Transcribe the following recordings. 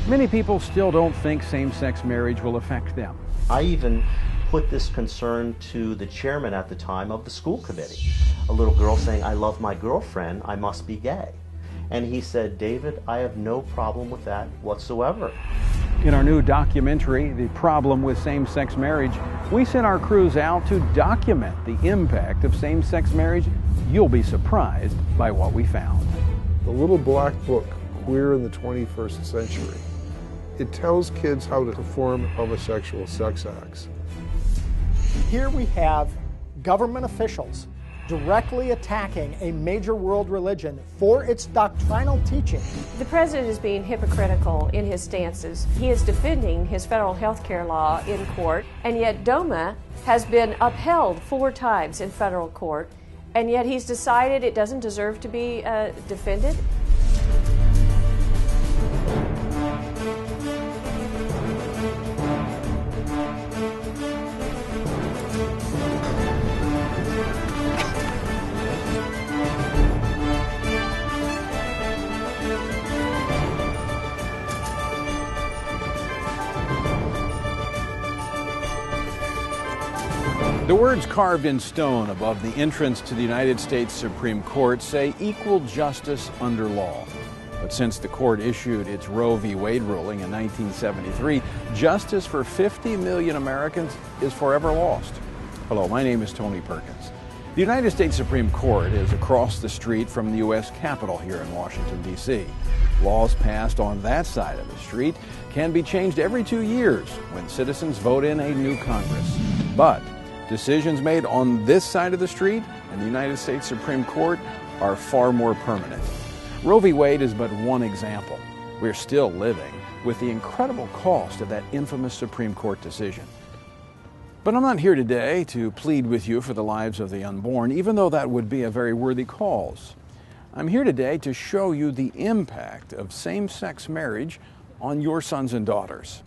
Many people still don't think same-sex marriage will affect them. I even put this concern to the chairman at the time of the school committee. A little girl saying, "I love my girlfriend, I must be gay." And he said, "David, I have no problem with that whatsoever." In our new documentary, The Problem with Same-Sex Marriage, we sent our crews out to document the impact of same-sex marriage. You'll be surprised by what we found. The little black book, Queer in the 21st Century, it tells kids how to perform homosexual sex acts. Here we have government officials directly attacking a major world religion for its doctrinal teaching. The president is being hypocritical in his stances. He is defending his federal health care law in court, and yet DOMA has been upheld 4 times in federal court, and yet he's decided it doesn't deserve to be defended. The words carved in stone above the entrance to the United States Supreme Court say equal justice under law. But since the court issued its Roe v. Wade ruling in 1973, justice for 50 million Americans is forever lost. Hello, my name is Tony Perkins. The United States Supreme Court is across the street from the U.S. Capitol here in Washington, D.C. Laws passed on that side of the street can be changed every 2 years when citizens vote in a new Congress. But decisions made on this side of the street and the United States Supreme Court are far more permanent. Roe v. Wade is but one example. We're still living with the incredible cost of that infamous Supreme Court decision. But I'm not here today to plead with you for the lives of the unborn, even though that would be a very worthy cause. I'm here today to show you the impact of same-sex marriage on your sons and daughters.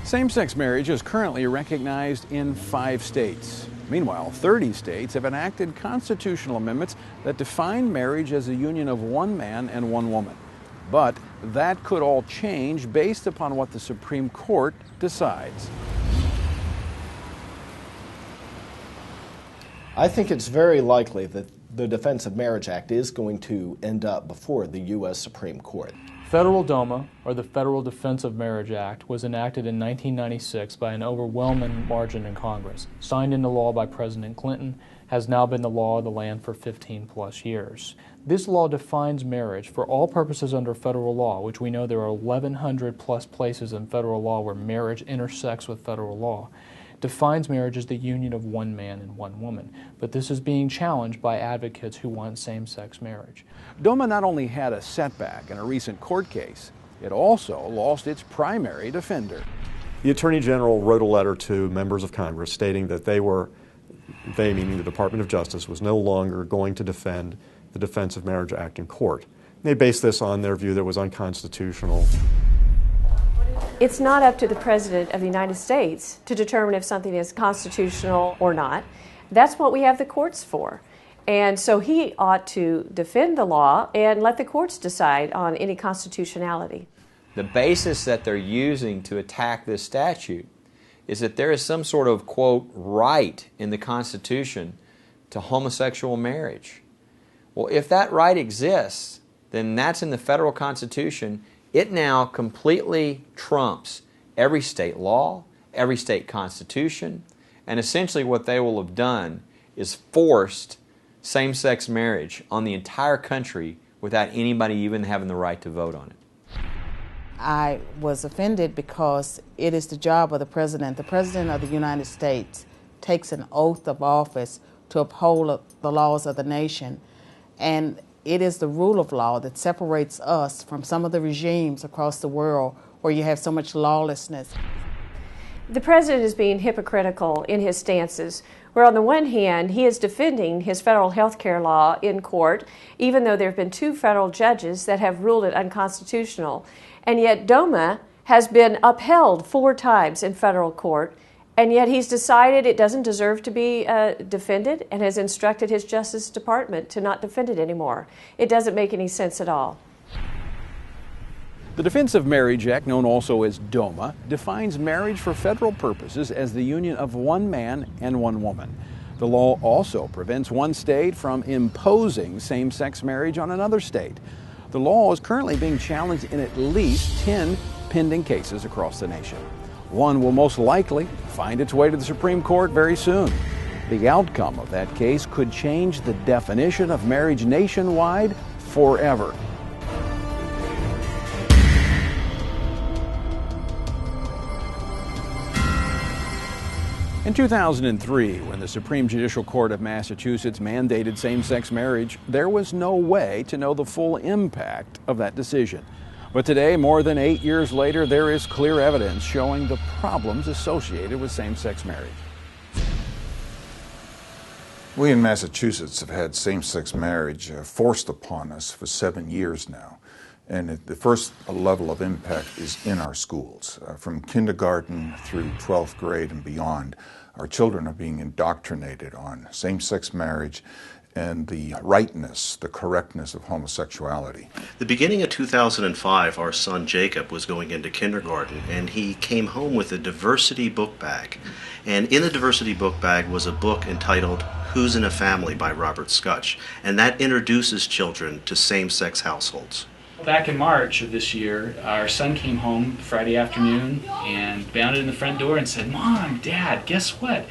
Same-sex marriage is currently recognized in 5 states. Meanwhile, 30 states have enacted constitutional amendments that define marriage as a union of one man and one woman. But that could all change based upon what the Supreme Court decides. I think it's very likely that the Defense of Marriage Act is going to end up before the U.S. Supreme Court. Federal DOMA, or the Federal Defense of Marriage Act, was enacted in 1996 by an overwhelming margin in Congress. Signed into law by President Clinton, has now been the law of the land for 15+ years. This law defines marriage for all purposes under federal law, which we know there are 1,100+ places in federal law where marriage intersects with federal law. Defines marriage as the union of one man and one woman. But this is being challenged by advocates who want same-sex marriage. DOMA not only had a setback in a recent court case, it also lost its primary defender. The Attorney General wrote a letter to members of Congress stating that they meaning the Department of Justice, was no longer going to defend the Defense of Marriage Act in court. They based this on their view that it was unconstitutional. It's not up to the President of the United States to determine if something is constitutional or not. That's what we have the courts for. And so he ought to defend the law and let the courts decide on any constitutionality. The basis that they're using to attack this statute is that there is some sort of, quote, right in the Constitution to homosexual marriage. Well, if that right exists, then that's in the federal Constitution. It now completely trumps every state law, every state constitution, and essentially what they will have done is forced same-sex marriage on the entire country without anybody even having the right to vote on it. I was offended because it is the job of the President. The President of the United States takes an oath of office to uphold the laws of the nation, and it is the rule of law that separates us from some of the regimes across the world where you have so much lawlessness. The President is being hypocritical in his stances, where on the one hand he is defending his federal health care law in court, even though there have been 2 federal judges that have ruled it unconstitutional. And yet DOMA has been upheld 4 times in federal court, And yet he's decided it doesn't deserve to be defended and has instructed his Justice Department to not defend it anymore. It doesn't make any sense at all. The Defense of Marriage Act, known also as DOMA, defines marriage for federal purposes as the union of one man and one woman. The law also prevents one state from imposing same-sex marriage on another state. The law is currently being challenged in at least 10 pending cases across the nation. One will most likely find its way to the Supreme Court very soon. The outcome of that case could change the definition of marriage nationwide forever. In 2003, when the Supreme Judicial Court of Massachusetts mandated same-sex marriage, there was no way to know the full impact of that decision. But today, more than 8 years later, there is clear evidence showing the problems associated with same-sex marriage. We in Massachusetts have had same-sex marriage forced upon us for 7 years now. And the first level of impact is in our schools. From kindergarten through 12th grade and beyond, our children are being indoctrinated on same-sex marriage and the rightness, the correctness of homosexuality. The beginning of 2005, our son Jacob was going into kindergarten, and he came home with a diversity book bag. And in the diversity book bag was a book entitled Who's in a Family by Robert Scutch, and that introduces children to same-sex households. Back in March of this year, our son came home Friday afternoon and bounded in the front door and said, "Mom, Dad, guess what?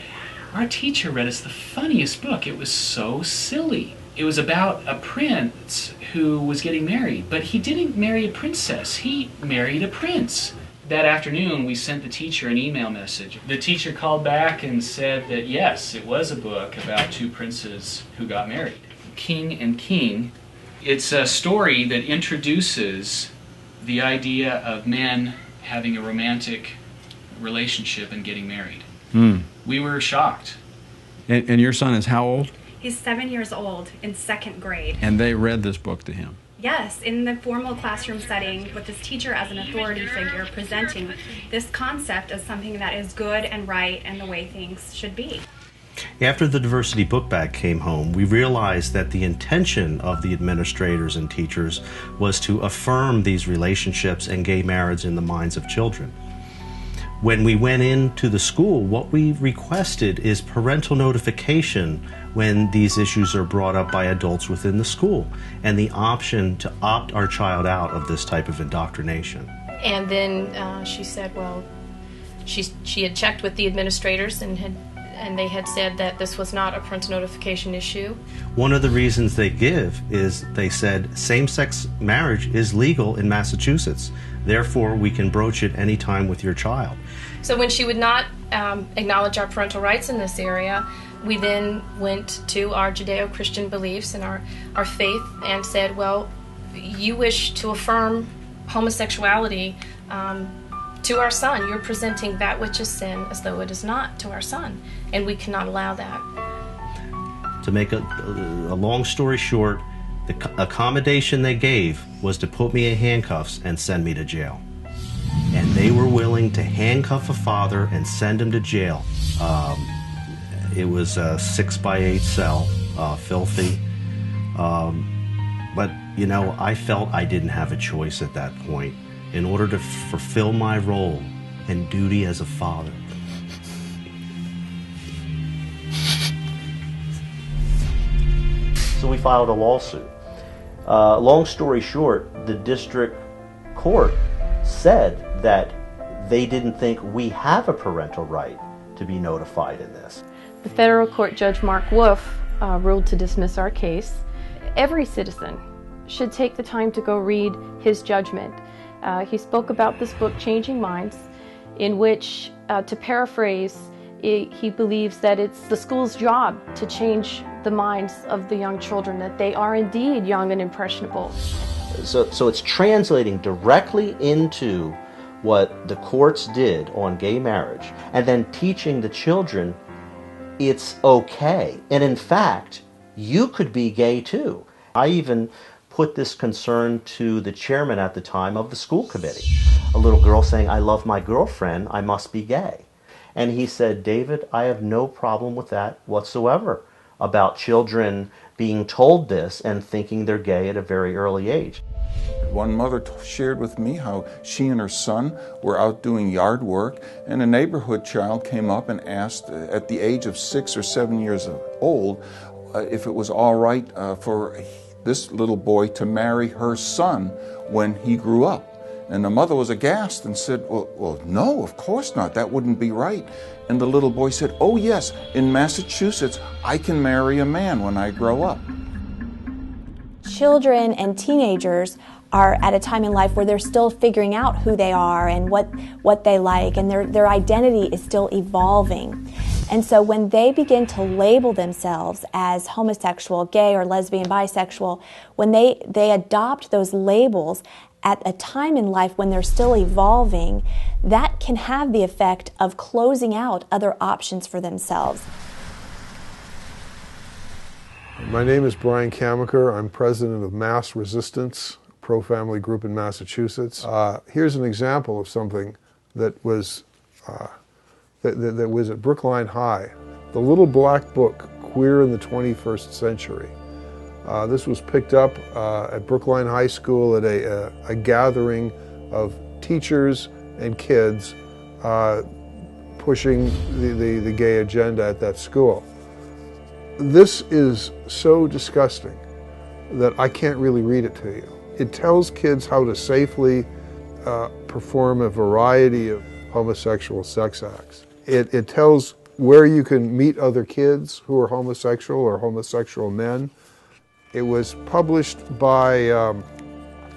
Our teacher read us the funniest book. It was so silly. It was about a prince who was getting married, but he didn't marry a princess. He married a prince." That afternoon, we sent the teacher an email message. The teacher called back and said that yes, it was a book about two princes who got married. King and King. It's a story that introduces the idea of men having a romantic relationship and getting married. We were shocked. And your son is how old? He's 7 years old, in 2nd grade. And they read this book to him? Yes, in the formal classroom setting with this teacher as an authority figure presenting this concept as something that is good and right and the way things should be. After the diversity book bag came home, we realized that the intention of the administrators and teachers was to affirm these relationships and gay marriage in the minds of children. When we went into the school, what we requested is parental notification when these issues are brought up by adults within the school, and the option to opt our child out of this type of indoctrination. And then she said, well, she had checked with the administrators and they had said that this was not a parental notification issue. One of the reasons they give is they said same-sex marriage is legal in Massachusetts. Therefore, we can broach it anytime with your child. So when she would not acknowledge our parental rights in this area, we then went to our Judeo-Christian beliefs and our faith and said, well, you wish to affirm homosexuality to our son. You're presenting that which is sin as though it is not to our son, and we cannot allow that. To make a long story short, the accommodation they gave was to put me in handcuffs and send me to jail. And they were willing to handcuff a father and send him to jail. It was a 6x8 cell, filthy. But, you know, I felt I didn't have a choice at that point in order to fulfill my role and duty as a father. So we filed a lawsuit. Long story short, the district court said that they didn't think we have a parental right to be notified in this. The federal court judge Mark Wolf ruled to dismiss our case. Every citizen should take the time to go read his judgment. He spoke about this book, Changing Minds, in which, to paraphrase, he believes that it's the school's job to change the minds of the young children, that they are indeed young and impressionable. So it's translating directly into what the courts did on gay marriage, and then teaching the children it's okay. And in fact, you could be gay too. I even put this concern to the chairman at the time of the school committee. A little girl saying, "I love my girlfriend, I must be gay." And he said, David, I have no problem with that whatsoever, about children being told this and thinking they're gay at a very early age. One mother shared with me how she and her son were out doing yard work, and a neighborhood child came up and asked at the age of 6 or 7 years old if it was all right for this little boy to marry her son when he grew up. And the mother was aghast and said, well, no, of course not. That wouldn't be right. And the little boy said, oh yes, in Massachusetts, I can marry a man when I grow up. Children and teenagers are at a time in life where they're still figuring out who they are and what they like, and their identity is still evolving. And so when they begin to label themselves as homosexual, gay, or lesbian, bisexual, when they adopt those labels at a time in life when they're still evolving, that can have the effect of closing out other options for themselves. My name is Brian Kamaker. I'm president of Mass Resistance, a pro-family group in Massachusetts. Here's an example of something that was that was at Brookline High. The Little Black Book, Queer in the 21st Century. This was picked up at Brookline High School at a gathering of teachers and kids pushing the gay agenda at that school. This is so disgusting that I can't really read it to you. It tells kids how to safely perform a variety of homosexual sex acts. It tells where you can meet other kids who are homosexual or homosexual men. It was published by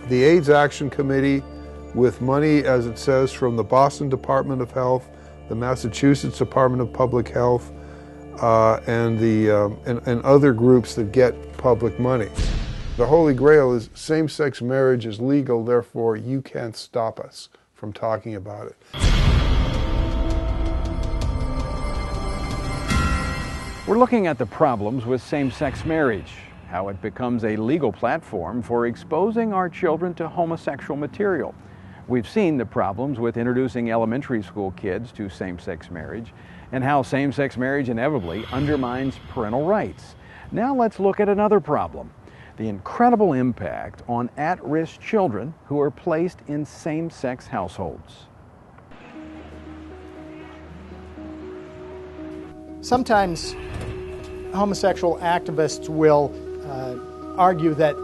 the AIDS Action Committee with money, as it says, from the Boston Department of Health, the Massachusetts Department of Public Health, and other groups that get public money. The Holy Grail is same-sex marriage is legal, therefore you can't stop us from talking about it. We're looking at the problems with same-sex marriage, how it becomes a legal platform for exposing our children to homosexual material. We've seen the problems with introducing elementary school kids to same-sex marriage, and how same-sex marriage inevitably undermines parental rights. Now let's look at another problem, the incredible impact on at-risk children who are placed in same-sex households. Sometimes homosexual activists will argue that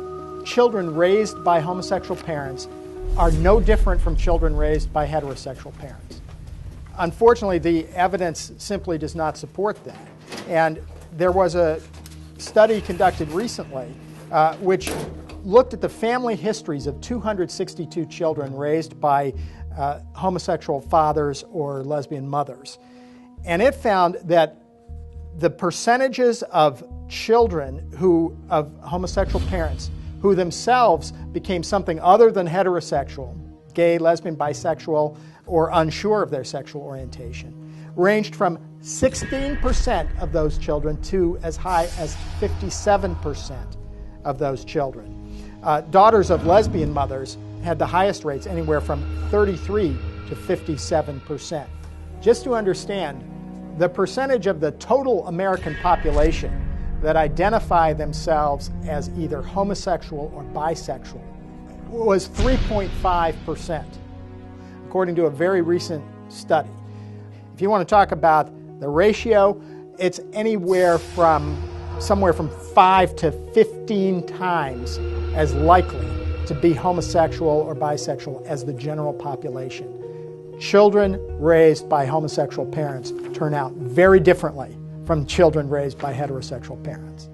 children raised by homosexual parents are no different from children raised by heterosexual parents. Unfortunately, the evidence simply does not support that. And there was a study conducted recently which looked at the family histories of 262 children raised by homosexual fathers or lesbian mothers. And it found that the percentages of children of homosexual parents who themselves became something other than heterosexual, gay, lesbian, bisexual, or unsure of their sexual orientation, ranged from 16% of those children to as high as 57% of those children. Daughters of lesbian mothers had the highest rates, anywhere from 33 to 57%. Just to understand, the percentage of the total American population that identify themselves as either homosexual or bisexual was 3.5%, according to a very recent study. If you want to talk about the ratio, it's somewhere from 5 to 15 times as likely to be homosexual or bisexual as the general population. Children raised by homosexual parents turn out very differently from children raised by heterosexual parents.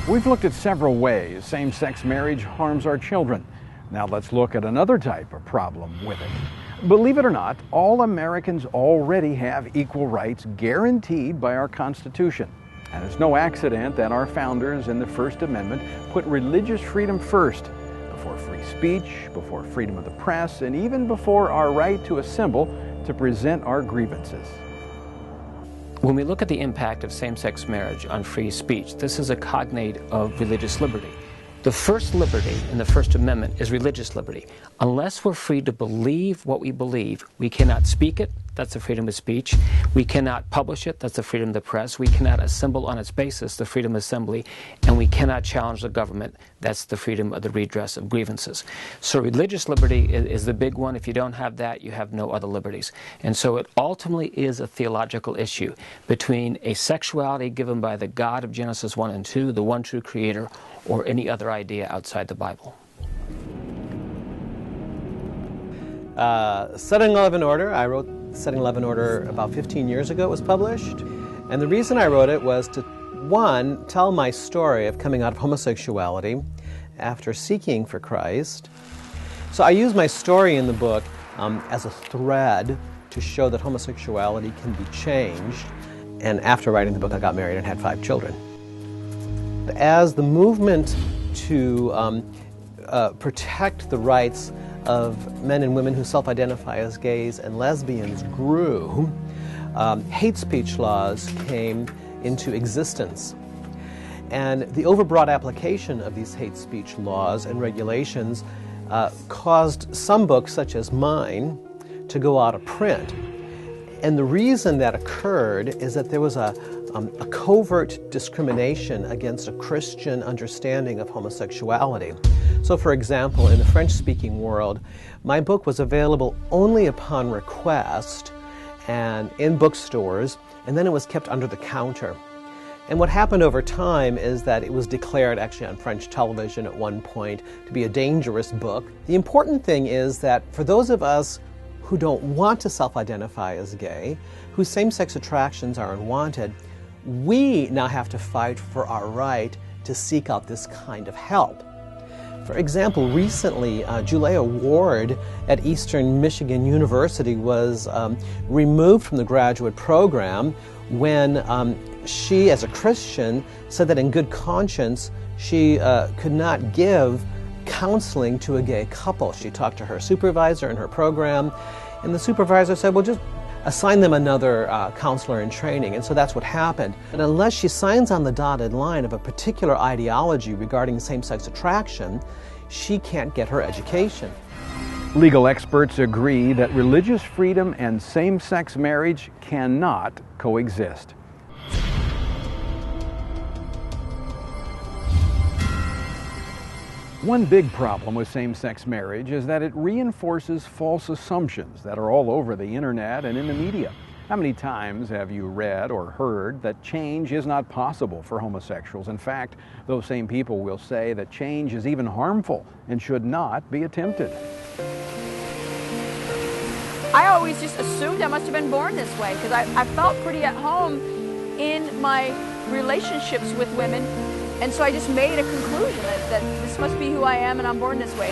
We've looked at several ways same-sex marriage harms our children. Now let's look at another type of problem with it. Believe it or not, all Americans already have equal rights guaranteed by our Constitution. And it's no accident that our founders in the First Amendment put religious freedom first, before free speech, before freedom of the press, and even before our right to assemble to present our grievances. When we look at the impact of same-sex marriage on free speech, this is a cognate of religious liberty. The first liberty in the First Amendment is religious liberty. Unless we're free to believe what we believe, we cannot speak it. That's the freedom of speech. We cannot publish it. That's the freedom of the press. We cannot assemble on its basis, the freedom of assembly. And we cannot challenge the government. That's the freedom of the redress of grievances. So religious liberty is the big one. If you don't have that, you have no other liberties. And so it ultimately is a theological issue between a sexuality given by the God of Genesis 1 and 2, the one true creator, or any other idea outside the Bible. Setting Love and Order, I wrote Setting Love and Order about 15 years ago. It was published. And the reason I wrote it was to, one, tell my story of coming out of homosexuality after seeking for Christ. So I use my story in the book as a thread to show that homosexuality can be changed. And after writing the book, I got married and had 5 children. As the movement to protect the rights of men and women who self-identify as gays and lesbians grew, hate speech laws came into existence. And the overbroad application of these hate speech laws and regulations caused some books, such as mine, to go out of print. And the reason that occurred is that there was a covert discrimination against a Christian understanding of homosexuality. So, for example, in the French-speaking world, my book was available only upon request and in bookstores, and then it was kept under the counter. And what happened over time is that it was declared, actually on French television at one point, to be a dangerous book. The important thing is that for those of us who don't want to self-identify as gay, whose same-sex attractions are unwanted, we now have to fight for our right to seek out this kind of help. For example, recently, Julia Ward at Eastern Michigan University was removed from the graduate program when she, as a Christian, said that in good conscience she could not give counseling to a gay couple. She talked to her supervisor in her program, and the supervisor said, well, just assign them another counselor in training. And so that's what happened. And unless she signs on the dotted line of a particular ideology regarding same-sex attraction, she can't get her education. Legal experts agree that religious freedom and same-sex marriage cannot coexist. One big problem with same-sex marriage is that it reinforces false assumptions that are all over the internet and in the media. How many times have you read or heard that change is not possible for homosexuals? In fact, those same people will say that change is even harmful and should not be attempted. I always just assumed I must have been born this way because I felt pretty at home in my relationships with women. And so I just made a conclusion that this must be who I am and I'm born this way.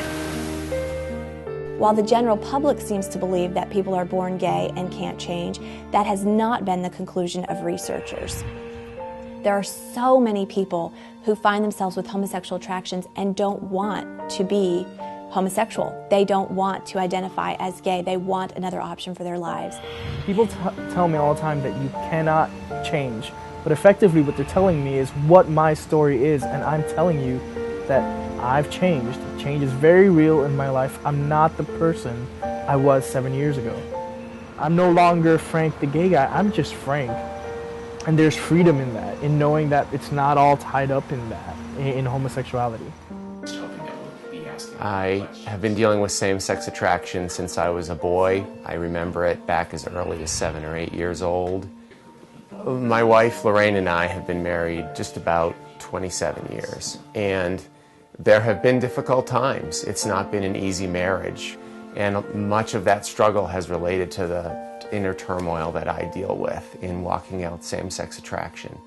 While the general public seems to believe that people are born gay and can't change, that has not been the conclusion of researchers. There are so many people who find themselves with homosexual attractions and don't want to be homosexual. They don't want to identify as gay. They want another option for their lives. People tell me all the time that you cannot change. But effectively what they're telling me is what my story is, and I'm telling you that I've changed. Change is very real in my life. I'm not the person I was 7 years ago. I'm no longer Frank the gay guy, I'm just Frank. And there's freedom in that, in knowing that it's not all tied up in that, in homosexuality. I have been dealing with same-sex attraction since I was a boy. I remember it back as early as 7 or 8 years old. My wife, Lorraine, and I have been married just about 27 years, and there have been difficult times. It's not been an easy marriage, and much of that struggle has related to the inner turmoil that I deal with in walking out same-sex attraction.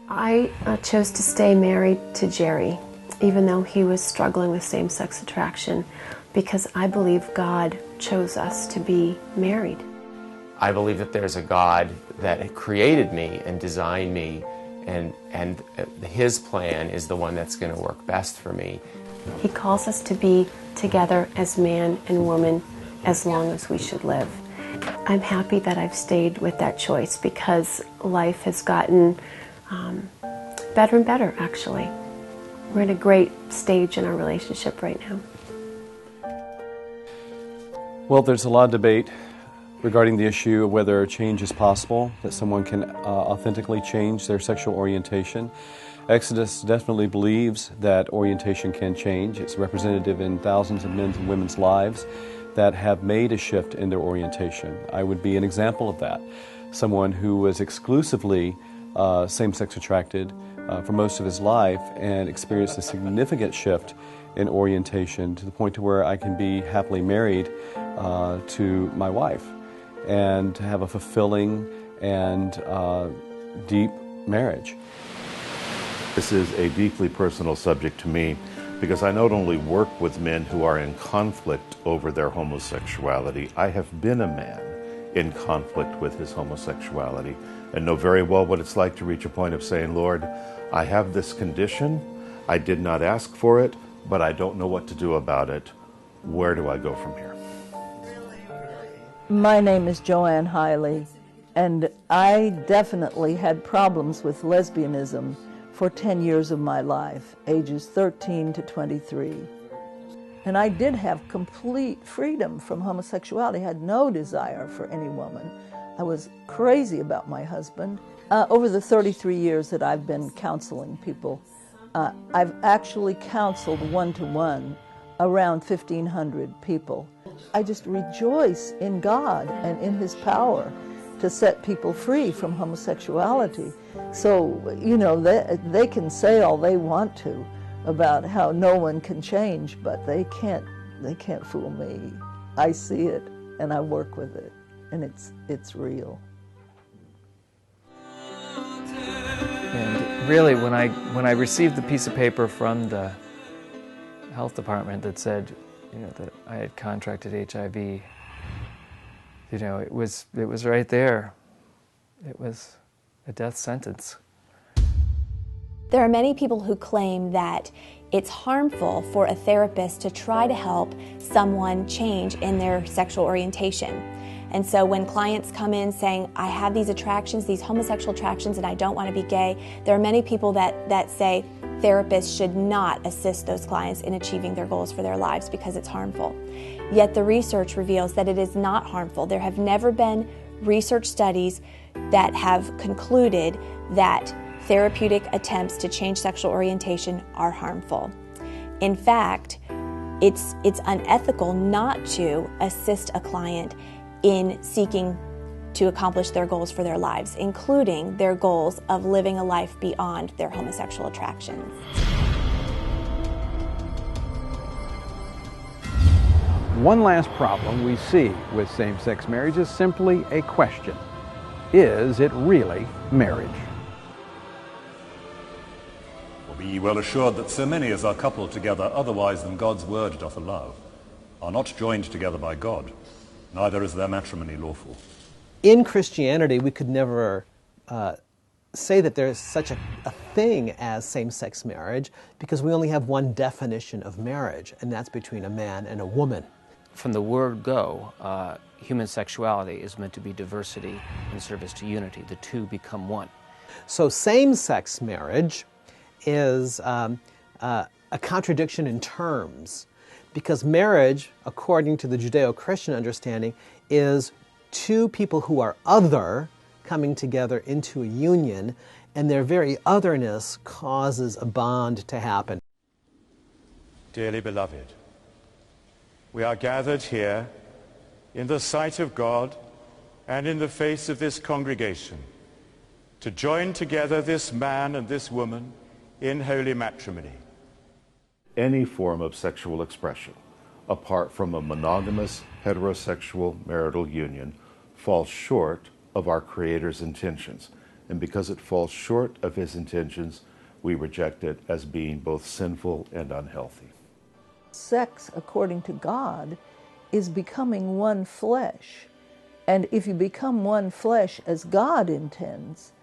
I chose to stay married to Jerry, even though he was struggling with same-sex attraction, because I believe God chose us to be married. I believe that there's a God that created me and designed me, and His plan is the one that's going to work best for me. He calls us to be together as man and woman as long as we should live. I'm happy that I've stayed with that choice because life has gotten better and better, actually. We're in a great stage in our relationship right now. Well, there's a lot of debate regarding the issue of whether change is possible, that someone can authentically change their sexual orientation. Exodus definitely believes that orientation can change. It's representative in thousands of men's and women's lives that have made a shift in their orientation. I would be an example of that. Someone who was exclusively same-sex attracted for most of his life and experienced a significant shift in orientation to the point to where I can be happily married to my wife and have a fulfilling and deep marriage. This is a deeply personal subject to me because I not only work with men who are in conflict over their homosexuality, I have been a man in conflict with his homosexuality and know very well what it's like to reach a point of saying, Lord, I have this condition, I did not ask for it, but I don't know what to do about it. Where do I go from here? My name is Joanne Hiley, and I definitely had problems with lesbianism for 10 years of my life, ages 13 to 23. And I did have complete freedom from homosexuality. I had no desire for any woman. I was crazy about my husband. Over the 33 years that I've been counseling people, I've actually counseled one-to-one around 1,500 people. I just rejoice in God and in His power to set people free from homosexuality. So, you know, they can say all they want to about how no one can change, but they can't fool me. I see it and I work with it, and it's real. And really, when I received the piece of paper from the health department that said, you know, that I had contracted HIV, you know, it was right there. It was a death sentence. There are many people who claim that it's harmful for a therapist to try to help someone change in their sexual orientation. And so when clients come in saying, I have these attractions, these homosexual attractions, and I don't want to be gay, there are many people that say therapists should not assist those clients in achieving their goals for their lives because it's harmful. Yet the research reveals that it is not harmful. There have never been research studies that have concluded that therapeutic attempts to change sexual orientation are harmful. In fact, it's unethical not to assist a client in seeking to accomplish their goals for their lives, including their goals of living a life beyond their homosexual attractions. One last problem we see with same-sex marriage is simply a question. Is it really marriage? Be ye well assured that so many as are coupled together otherwise than God's word doth allow are not joined together by God, neither is their matrimony lawful. In Christianity, we could never say that there is such a thing as same-sex marriage because we only have one definition of marriage, and that's between a man and a woman. From the word go, human sexuality is meant to be diversity in service to unity. The two become one. So same-sex marriage is a contradiction in terms, because marriage, according to the Judeo-Christian understanding, is two people who are other coming together into a union, and their very otherness causes a bond to happen. Dearly beloved, we are gathered here in the sight of God and in the face of this congregation to join together this man and this woman in holy matrimony. Any form of sexual expression, apart from a monogamous heterosexual marital union, falls short of our Creator's intentions. And because it falls short of His intentions, we reject it as being both sinful and unhealthy. Sex, according to God, is becoming one flesh. And if you become one flesh as God intends,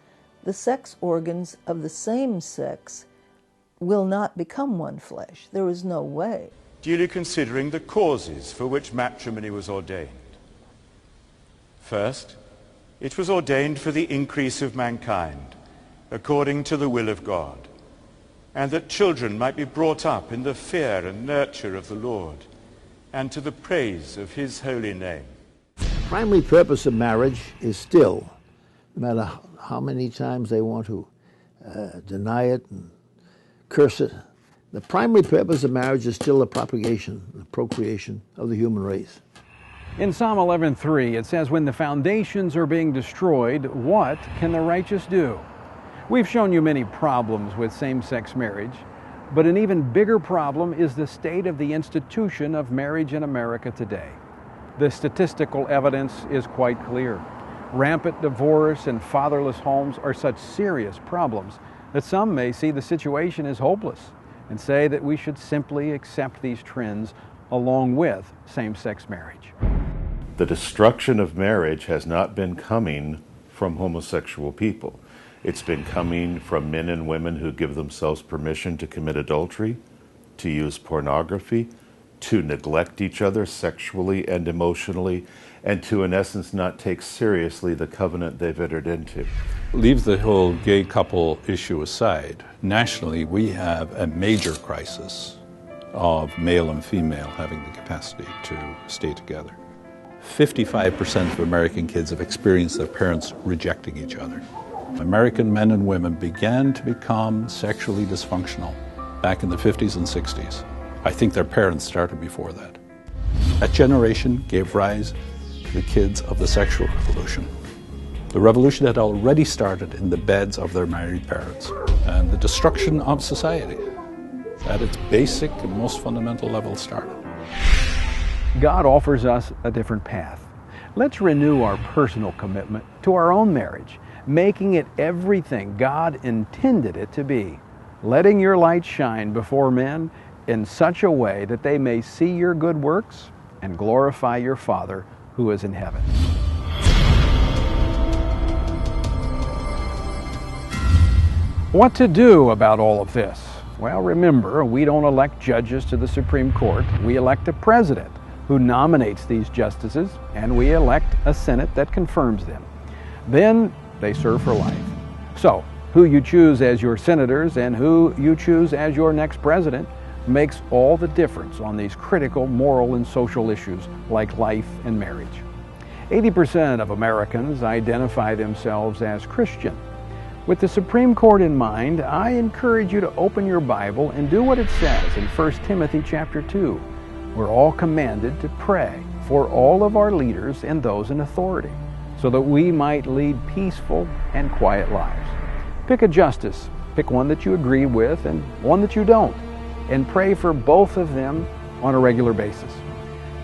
the sex organs of the same sex will not become one flesh. There is no way. Duly considering the causes for which matrimony was ordained. First, it was ordained for the increase of mankind, according to the will of God. and that children might be brought up in the fear and nurture of the Lord, and to the praise of his holy name. Primary purpose of marriage is still, no matter how many times they want to deny it and curse it, the primary purpose of marriage is still the propagation, the procreation of the human race. In Psalm 11:3, it says, when the foundations are being destroyed, what can the righteous do? We've shown you many problems with same-sex marriage, but an even bigger problem is the state of the institution of marriage in America today. The statistical evidence is quite clear. Rampant divorce and fatherless homes are such serious problems that some may see the situation as hopeless and say that we should simply accept these trends along with same-sex marriage. The destruction of marriage has not been coming from homosexual people. It's been coming from men and women who give themselves permission to commit adultery, to use pornography, to neglect each other sexually and emotionally, and to, in essence, not take seriously the covenant they've entered into. Leave the whole gay couple issue aside. Nationally, we have a major crisis of male and female having the capacity to stay together. 55% of American kids have experienced their parents rejecting each other. American men and women began to become sexually dysfunctional back in the 50s and 60s. I think their parents started before that. That generation gave rise to the kids of the sexual revolution. The revolution had already started in the beds of their married parents, and the destruction of society at its basic and most fundamental level started. God offers us a different path. Let's renew our personal commitment to our own marriage, making it everything God intended it to be, letting your light shine before men in such a way that they may see your good works and glorify your Father who is in heaven. What to do about all of this? Well, remember, we don't elect judges to the Supreme Court. We elect a president who nominates these justices, and we elect a Senate that confirms them. Then they serve for life. So, who you choose as your senators and who you choose as your next president makes all the difference on these critical moral and social issues like life and marriage. 80% of Americans identify themselves as Christian. With the Supreme Court in mind, I encourage you to open your Bible and do what it says in 1 Timothy chapter 2. We're all commanded to pray for all of our leaders and those in authority, so that we might lead peaceful and quiet lives. Pick a justice, pick one that you agree with and one that you don't, and pray for both of them on a regular basis.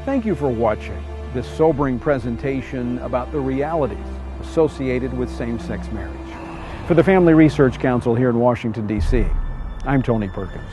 Thank you for watching this sobering presentation about the realities associated with same-sex marriage. For the Family Research Council here in Washington, D.C., I'm Tony Perkins.